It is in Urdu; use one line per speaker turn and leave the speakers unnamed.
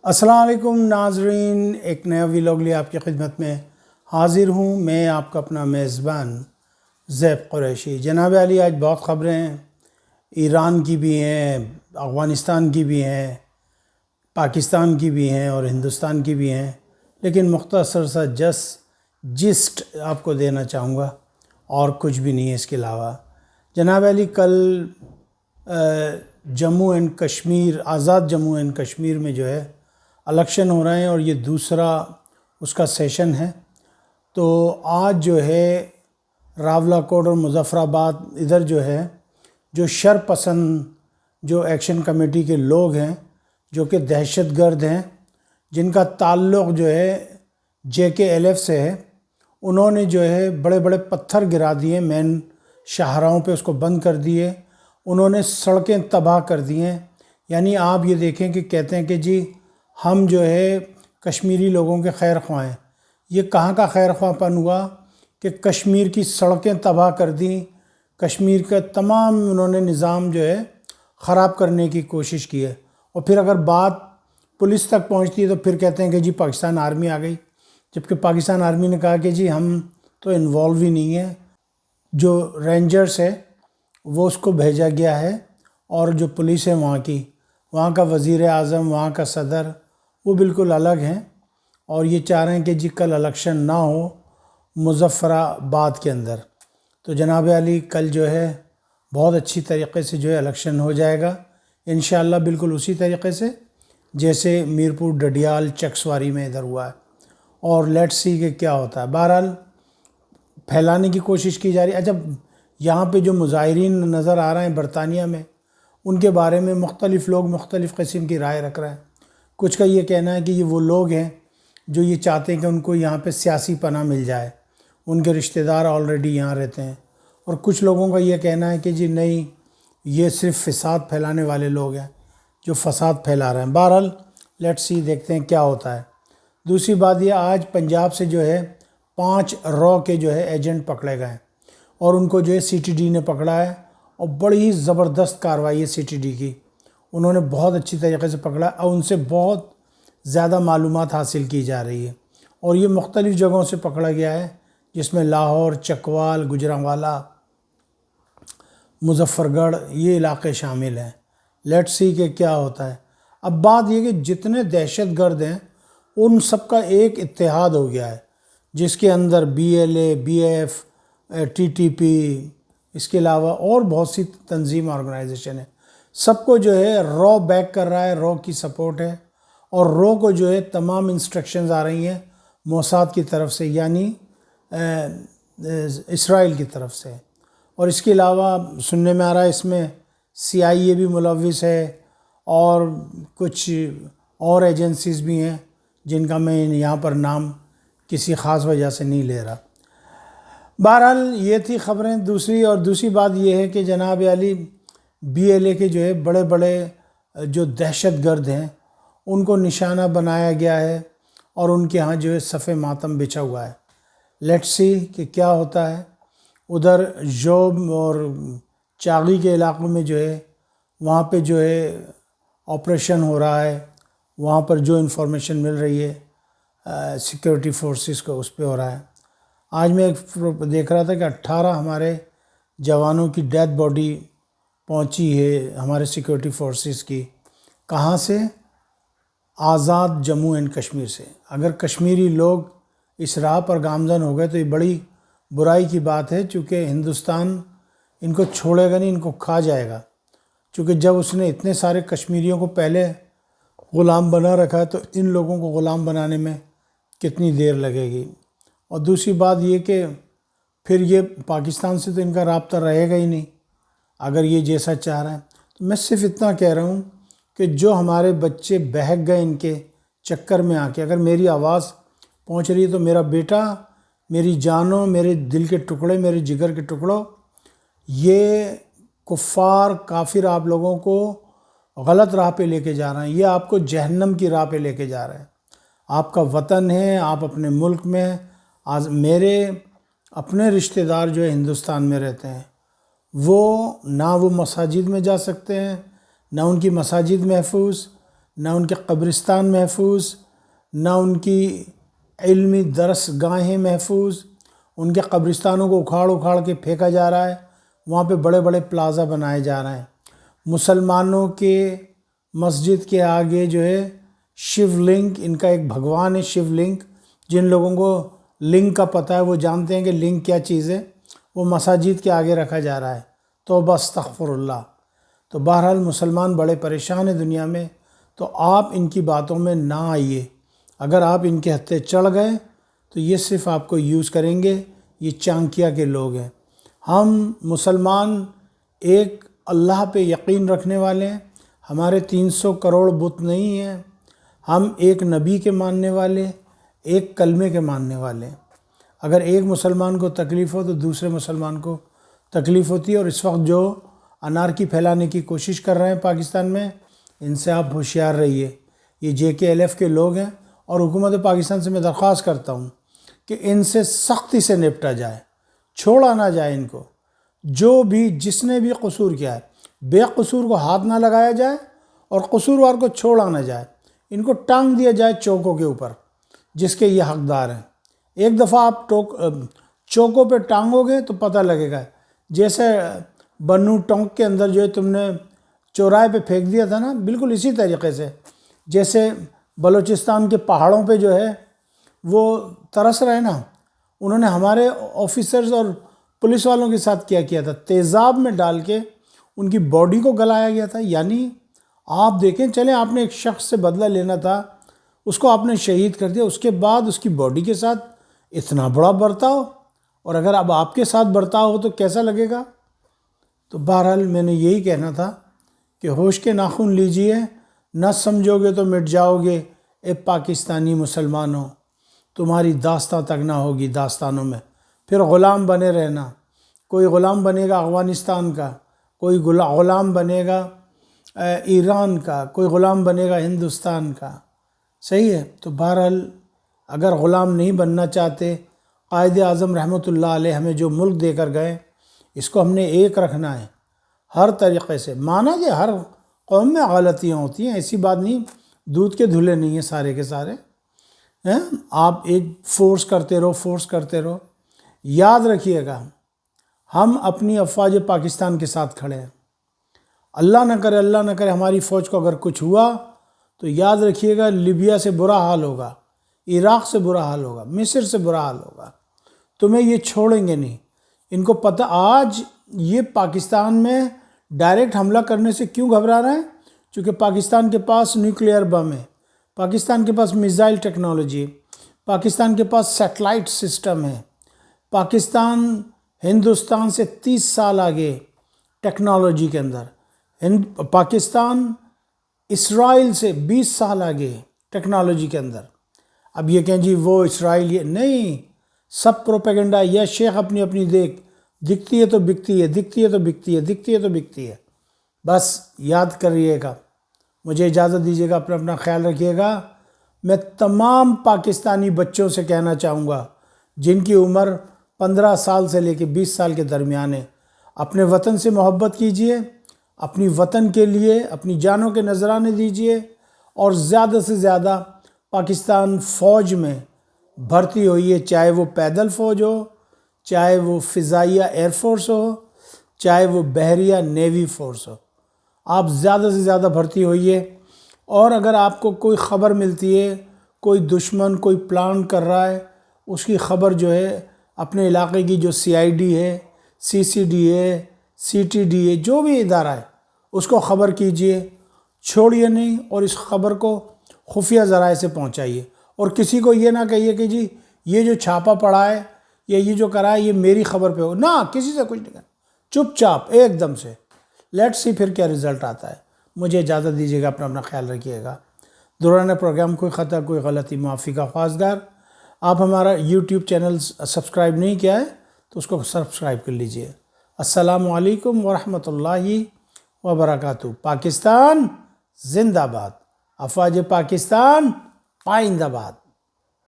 السلام علیکم ناظرین، ایک نیا ویلاگ لیے آپ کی خدمت میں حاضر ہوں۔ میں آپ کا اپنا میزبان زیب قریشی۔ جناب علی، آج بہت خبریں ہیں، ایران کی بھی ہیں، افغانستان کی بھی ہیں، پاکستان کی بھی ہیں اور ہندوستان کی بھی ہیں، لیکن مختصر سا جسٹ آپ کو دینا چاہوں گا اور کچھ بھی نہیں ہے اس کے علاوہ۔ جناب علی، کل Jammu and Kashmir, Azad Jammu and Kashmir میں جو ہے الیکشن ہو رہے ہیں اور یہ دوسرا اس کا سیشن ہے۔ تو آج جو ہے راولہ کوٹ اور مظفر آباد ادھر جو ہے جو شر پسند جو ایکشن کمیٹی کے لوگ ہیں، جو کہ دہشت گرد ہیں، جن کا تعلق جو ہے JKLF سے ہے، انہوں نے جو ہے بڑے بڑے پتھر گرا دیے، مین شاہراہوں پہ اس کو بند کر دیے، انہوں نے سڑکیں تباہ کر دی ہیں۔ یعنی آپ یہ دیکھیں کہ کہتے ہیں کہ جی ہم جو ہے کشمیری لوگوں کے خیر خواہ ہیں۔ یہ کہاں کا خیر خواہ پن ہوا کہ کشمیر کی سڑکیں تباہ کر دیں، کشمیر کا تمام انہوں نے نظام جو ہے خراب کرنے کی کوشش کی ہے، اور پھر اگر بات پولیس تک پہنچتی ہے تو پھر کہتے ہیں کہ جی پاکستان آرمی آ گئی، جبکہ پاکستان آرمی نے کہا کہ جی ہم تو انوالو ہی نہیں ہیں، جو رینجرز ہے وہ اس کو بھیجا گیا ہے، اور جو پولیس ہے وہاں کا وزیر اعظم، وہاں کا صدر، وہ بالکل الگ ہیں، اور یہ چاہ رہے ہیں کہ جی کل الیکشن نہ ہو مظفر آباد کے اندر۔ تو جناب علی، کل جو ہے بہت اچھی طریقے سے جو ہے الیکشن ہو جائے گا انشاءاللہ، بالکل اسی طریقے سے جیسے میرپور ڈڈیال چکسواری میں ادھر ہوا ہے، اور لیٹ سی کہ کیا ہوتا ہے۔ بہرحال پھیلانے کی کوشش کی جا رہی ہے۔ اچھا، یہاں پہ جو مظاہرین نظر آ رہے ہیں برطانیہ میں، ان کے بارے میں مختلف لوگ مختلف قسم کی رائے رکھ رہے ہیں۔ کچھ کا یہ کہنا ہے کہ یہ وہ لوگ ہیں جو یہ چاہتے ہیں کہ ان کو یہاں پہ سیاسی پناہ مل جائے، ان کے رشتہ دار آلریڈی یہاں رہتے ہیں، اور کچھ لوگوں کا یہ کہنا ہے کہ جی نہیں، یہ صرف فساد پھیلانے والے لوگ ہیں جو فساد پھیلا رہے ہیں۔ بہرحال لیٹ سی، دیکھتے ہیں کیا ہوتا ہے۔ دوسری بات یہ، آج پنجاب سے جو ہے 5 را کے جو ہے ایجنٹ پکڑے گئے، اور ان کو جو ہے CTD نے پکڑا ہے، اور بڑی زبردست کارروائی ہے CTD کی، انہوں نے بہت اچھی طریقے سے پکڑا، اور ان سے بہت زیادہ معلومات حاصل کی جا رہی ہے، اور یہ مختلف جگہوں سے پکڑا گیا ہے، جس میں لاہور، چکوال، گجرانوالہ، مظفر گڑھ، یہ علاقے شامل ہیں۔ لیٹ سی کہ کیا ہوتا ہے۔ اب بات یہ کہ جتنے دہشت گرد ہیں ان سب کا ایک اتحاد ہو گیا ہے، جس کے اندر BLA، BF، TTP، اس کے علاوہ اور بہت سی تنظیم آرگنائزیشن ہے، سب کو جو ہے را بیک کر رہا ہے، را کی سپورٹ ہے، اور را کو جو ہے تمام انسٹرکشنز آ رہی ہیں موساد کی طرف سے، یعنی اسرائیل کی طرف سے۔ اور اس کے علاوہ سننے میں آ رہا ہے اس میں CIA بھی ملوث ہے، اور کچھ اور ایجنسیز بھی ہیں جن کا میں یہاں پر نام کسی خاص وجہ سے نہیں لے رہا۔ بہرحال یہ تھی خبریں۔ دوسری بات یہ ہے کہ جناب علی، BLA کے جو ہے بڑے بڑے جو دہشت گرد ہیں ان کو نشانہ بنایا گیا ہے، اور ان کے ہاں جو ہے صف ماتم بچھا ہوا ہے۔ لیٹ سی کہ کیا ہوتا ہے۔ ادھر جوب اور چاغی کے علاقوں میں جو ہے وہاں پہ جو ہے آپریشن ہو رہا ہے، وہاں پر جو انفارمیشن مل رہی ہے سیکیورٹی فورسز کو، اس پہ ہو رہا ہے۔ آج میں ایک دیکھ رہا تھا کہ 18 ہمارے جوانوں کی ڈیتھ باڈی پہنچی ہے ہمارے سیکیورٹی فورسز کی۔ کہاں سے؟ آزاد جموں اینڈ کشمیر سے۔ اگر کشمیری لوگ اس راہ پر گامزن ہو گئے تو یہ بڑی برائی کی بات ہے، چونکہ ہندوستان ان کو چھوڑے گا نہیں، ان کو کھا جائے گا، چونکہ جب اس نے اتنے سارے کشمیریوں کو پہلے غلام بنا رکھا ہے تو ان لوگوں کو غلام بنانے میں کتنی دیر لگے گی۔ اور دوسری بات یہ کہ پھر یہ پاکستان سے تو ان کا رابطہ رہے گا ہی نہیں اگر یہ جیسا چاہ رہے ہیں۔ تو میں صرف اتنا کہہ رہا ہوں کہ جو ہمارے بچے بہک گئے ان کے چکر میں آ کے، اگر میری آواز پہنچ رہی ہے تو میرا بیٹا، میری جانوں، میرے دل کے ٹکڑے، میرے جگر کے ٹکڑوں، یہ کفار کافر آپ لوگوں کو غلط راہ پہ لے کے جا رہے ہیں، یہ آپ کو جہنم کی راہ پہ لے کے جا رہے ہیں۔ آپ کا وطن ہے، آپ اپنے ملک میں، میرے اپنے رشتہ دار جو ہے ہندوستان میں رہتے ہیں، وہ نہ وہ مساجد میں جا سکتے ہیں، نہ ان کی مساجد محفوظ، نہ ان کے قبرستان محفوظ، نہ ان کی علمی درس گاہیں محفوظ، ان کے قبرستانوں کو اکھاڑ اکھاڑ کے پھینکا جا رہا ہے، وہاں پہ بڑے بڑے پلازا بنائے جا رہے ہیں۔ مسلمانوں کے مسجد کے آگے جو ہے شیو لنگ، ان کا ایک بھگوان ہے شیو لنگ، جن لوگوں کو لنگ کا پتہ ہے وہ جانتے ہیں کہ لنگ کیا چیز ہے، وہ مساجد کے آگے رکھا جا رہا ہے۔ توبہ استغفر اللہ۔ تو بہرحال مسلمان بڑے پریشان ہیں دنیا میں، تو آپ ان کی باتوں میں نہ آئیے۔ اگر آپ ان کے ہتھے چڑھ گئے تو یہ صرف آپ کو یوز کریں گے، یہ چانکیا کے لوگ ہیں۔ ہم مسلمان ایک اللہ پہ یقین رکھنے والے ہیں، ہمارے 300 کروڑ بت نہیں ہیں، ہم ایک نبی کے ماننے والے، ایک کلمے کے ماننے والے ہیں۔ اگر ایک مسلمان کو تکلیف ہو تو دوسرے مسلمان کو تکلیف ہوتی ہے، اور اس وقت جو انارکی پھیلانے کی کوشش کر رہے ہیں پاکستان میں، ان سے آپ ہوشیار رہیے۔ یہ JKLF کے لوگ ہیں، اور حکومت پاکستان سے میں درخواست کرتا ہوں کہ ان سے سختی سے نپٹا جائے، چھوڑا نہ جائے ان کو۔ جو بھی جس نے بھی قصور کیا ہے، بے قصور کو ہاتھ نہ لگایا جائے اور قصوروار کو چھوڑا نہ جائے، ان کو ٹانگ دیا جائے چوکوں کے اوپر جس کے یہ حقدار ہیں۔ ایک دفعہ آپ چوکوں پہ ٹانگو گے تو پتہ لگے گا، جیسے بنو ٹونک کے اندر جو ہے تم نے چوراہے پہ پھینک دیا تھا نا، بالکل اسی طریقے سے جیسے بلوچستان کے پہاڑوں پہ جو ہے وہ ترس رہے نا، انہوں نے ہمارے آفیسرز اور پولیس والوں کے ساتھ کیا تھا، تیزاب میں ڈال کے ان کی باڈی کو گلایا گیا تھا۔ یعنی آپ دیکھیں، چلیں آپ نے ایک شخص سے بدلہ لینا تھا، اس کو آپ نے شہید کر دیا، اس کے بعد اس کی باڈی کے ساتھ اتنا بڑا برتاؤ، اور اگر اب آپ کے ساتھ برتاؤ ہو تو کیسا لگے گا؟ تو بہرحال میں نے یہی کہنا تھا کہ ہوش کے ناخن لیجئے، نہ سمجھو گے تو مٹ جاؤ گے اے پاکستانی مسلمانوں، تمہاری داستاں تک نہ ہوگی داستانوں میں، پھر غلام بنے رہنا۔ کوئی غلام بنے گا افغانستان کا، کوئی غلام بنے گا ایران کا، کوئی غلام بنے گا ہندوستان کا، صحیح ہے؟ تو بہرحال اگر غلام نہیں بننا چاہتے، قائد اعظم رحمۃ اللہ علیہ ہمیں جو ملک دے کر گئے، اس کو ہم نے ایک رکھنا ہے ہر طریقے سے۔ مانا کہ ہر قوم میں غلطیاں ہوتی ہیں، ایسی بات نہیں، دودھ کے دھلے نہیں ہیں سارے کے سارے، آپ ایک فورس کرتے رہو۔ یاد رکھیے گا، ہم اپنی افواج پاکستان کے ساتھ کھڑے ہیں۔ اللہ نہ کرے ہماری فوج کو اگر کچھ ہوا تو یاد رکھیے گا، لیبیا سے برا حال ہوگا، عراق سے برا حال ہوگا، مصر سے برا حال ہوگا، تمہیں یہ چھوڑیں گے نہیں۔ ان کو پتہ، آج یہ پاکستان میں ڈائریکٹ حملہ کرنے سے کیوں گھبرا رہے ہیں؟ چونکہ پاکستان کے پاس نیوکلیئر بم ہے، پاکستان کے پاس میزائل ٹیکنالوجی ہے، پاکستان کے پاس سیٹلائٹ سسٹم ہے، پاکستان ہندوستان سے 30 سال آگے ٹیکنالوجی کے اندر، پاکستان اسرائیل سے 20 سال آگے ٹیکنالوجی کے اندر۔ اب یہ کہیں جی وہ اسرائیل، یہ نہیں، سب پروپیگنڈا، یا شیخ اپنی اپنی دکھتی ہے تو بکتی ہے، دکھتی ہے تو بکتی ہے، دکھتی ہے تو بکتی ہے۔ بس یاد کریے گا۔ مجھے اجازت دیجیے گا، اپنا خیال رکھیے گا۔ میں تمام پاکستانی بچوں سے کہنا چاہوں گا جن کی عمر 15 سال سے لے کے 20 سال کے درمیان ہے، اپنے وطن سے محبت کیجئے، اپنی وطن کے لیے اپنی جانوں کے نذرانے دیجئے، اور زیادہ سے زیادہ پاکستان فوج میں بھرتی ہوئیے، چاہے وہ پیدل فوج ہو، چاہے وہ فضائیہ ایئر فورس ہو، چاہے وہ بحریہ نیوی فورس ہو۔ آپ زیادہ سے زیادہ بھرتی ہوئیے، اور اگر آپ کو کوئی خبر ملتی ہے، کوئی دشمن کوئی پلان کر رہا ہے، اس کی خبر جو ہے اپنے علاقے کی جو CID ہے، CCD ہے، CTD ہے، جو بھی ادارہ ہے، اس کو خبر کیجئے، چھوڑیے نہیں، اور اس خبر کو خفیہ ذرائع سے پہنچائیے، اور کسی کو یہ نہ کہیے کہ جی یہ جو چھاپا پڑا ہے یا یہ جو کرا ہے یہ میری خبر پہ ہو، نہ، کسی سے کچھ نہیں کرنا، چپ چاپ ایک دم سے، لیٹ سی پھر کیا رزلٹ آتا ہے۔ مجھے اجازت دیجیے گا، اپنا خیال رکھیے گا۔ دوران پروگرام کوئی خطا کوئی غلطی معافی کا خواستگار۔ آپ ہمارا YouTube چینل سبسکرائب نہیں کیا ہے تو اس کو سبسکرائب کر لیجئے۔ السلام علیکم ورحمۃ اللہ وبرکاتہ۔ پاکستان زندہ باد، افواج پاکستان پائندہ باد۔